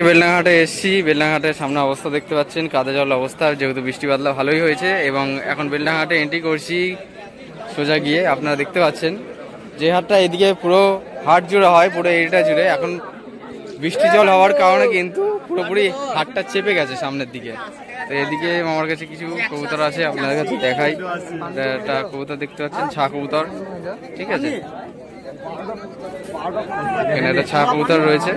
বেলডাঙ্গাহাটে এসেছি। বেলডাঙ্গাহাটের সামনে অবস্থা দেখতে পাচ্ছেন, কাদা জল অবস্থা, যেহেতু বৃষ্টি বাদলা ভালোই হয়েছে। এবং এখন বেলডাঙ্গাহাটে এন্ট্রি করছি সোজা গিয়ে। আপনারা দেখতে পাচ্ছেন যে হাটটা এদিকে পুরো হাট জুড়ে হয়, পুরো এরিয়াটা জুড়ে। এখন বৃষ্টি জল হওয়ার কারণে কিন্তু পুরোপুরি হাটটা চেপে গেছে সামনের দিকে। তো এদিকে আমার কাছে কিছু কবুতর আছে, আপনাদের কাছে দেখাই। একটা কবুতর দেখতে পাচ্ছেন, ছা কবুতর, ঠিক আছে। এখানে একটা ছা কবুতর রয়েছে,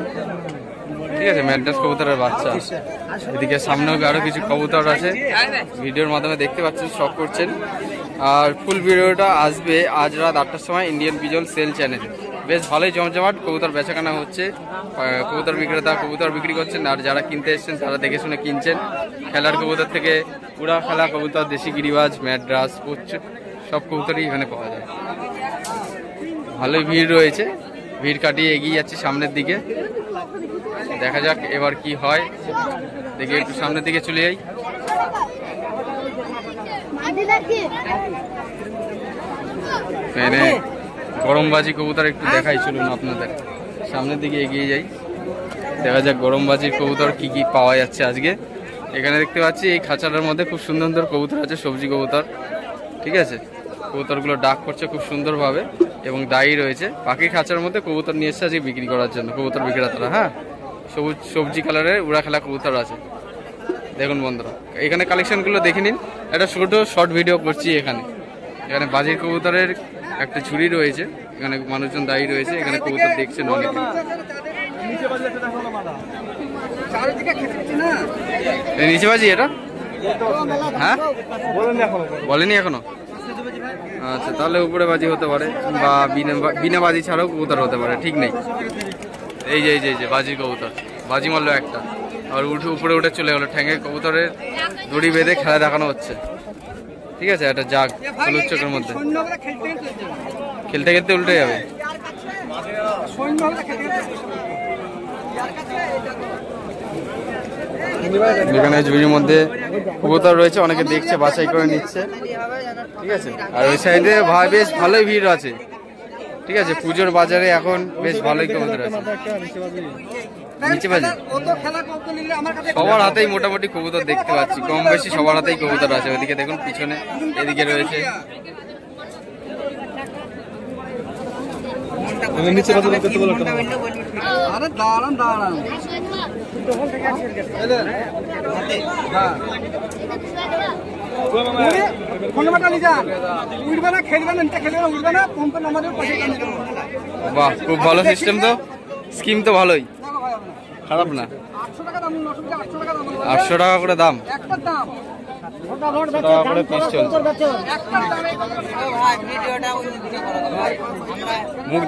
ঠিক আছে, ম্যাড্রাস কবুতরের বাচ্চা। এদিকে সামনেও আরো কিছু কবুতর আছে, ভিডিওর মাধ্যমে দেখতে পাচ্ছেন, শখ করছেন। আর ফুল ভিডিওটা আসবে আজ রাত 8টার সময় ইন্ডিয়ান পিজন সেল চ্যানেলে। বেশ ভালোই জমজমাট কবুতর বেচাকেনা হচ্ছে, কবুতর বিক্রেতা কবুতর বিক্রি করছেন, আর যারা কিনতে এসছেন তারা দেখে শুনে কিনছেন। খেলার কবুতর থেকে উড়া খেলা কবুতর, দেশি গিরিবাজ, ম্যাড্রাস, সব কবুতরই এখানে পাওয়া যায়। ভালোই ভিড় রয়েছে, ভিড় কাটিয়ে এগিয়ে যাচ্ছি সামনের দিকে। দেখা যাক এবার কি হয়, দেখি একটু সামনের দিকে চলে যাই। এখানে গরমবাজি কবুতর একটু দেখাই, চলুন আপনাদের সামনের দিকে এগিয়ে যাই। দেখা যাক গরমবাজির কবুতর কি কি পাওয়া যাচ্ছে আজকে। এখানে দেখতে পাচ্ছি এই খাঁচাটার মধ্যে খুব সুন্দর সুন্দর কবুতর আছে, সবজি কবুতর, ঠিক আছে। কবুতরগুলো ডাক করছে খুব সুন্দরভাবে এবং দায়ী রয়েছে। পাখির খাঁচার মধ্যে কবুতর নিয়ে এসছে আজকে বিক্রি করার জন্য কবুতর বিক্রেতারা। হ্যাঁ, সবুজ সবজি কালারের উড়া খেলা কবুতর আছে, দেখুন বন্ধুরা। এখানে কালেকশনগুলো দেখে নিন। একটা ছোট শর্ট ভিডিও করছি এখানে। এখানে বাজির কবুতরের একটা ঝুড়ি রয়েছে, এখানে মানুষজন দায়ী রয়েছে, এখানে কবুতর দেখছেন অনেকে। নিচে বাজি এটা, হ্যাঁ বলেনি এখনো। আচ্ছা, তাহলে উপরে বাজি হতে পারে, বা বিনা বাজি ছাড়াও কবুতর হতে পারে, ঠিক নেই। এই যে এই যে বাজির কবুতর, বাজি মারলো একটা, আর উপরে উঠে চলে গেলো। ঠ্যাঙে কবুতরের দড়ি বেঁধে খেলা দেখানো হচ্ছে, ঠিক আছে। একটা জাগ হলুদ চোখের মধ্যে, খেলতে খেলতে উল্টে যাবে। এখানে ঝুড়ির মধ্যে কবুতর রয়েছে, অনেকে দেখছে, বাছাই করে নিচ্ছে, ঠিক আছে। আর ওই সাইডে বেশ ভালোই ভিড় আছে, ঠিক আছে। পুজোর বাজারে এখন বেশ ভালোই কবুতর আছে। নিচে বাজে সবার হাতেই মোটামুটি কবুতর দেখতে পাচ্ছি, কম বেশি সবার হাতেই কবুতর আছে। ওইদিকে দেখুন পিছনে, এদিকে রয়েছে। নিচে বাহ, খুব ভালো সিস্টেম তো, স্কিম তো ভালোই, খারাপ না। 800 টাকা করে দাম, 800 টাকা করে পিস চলছে। মুখ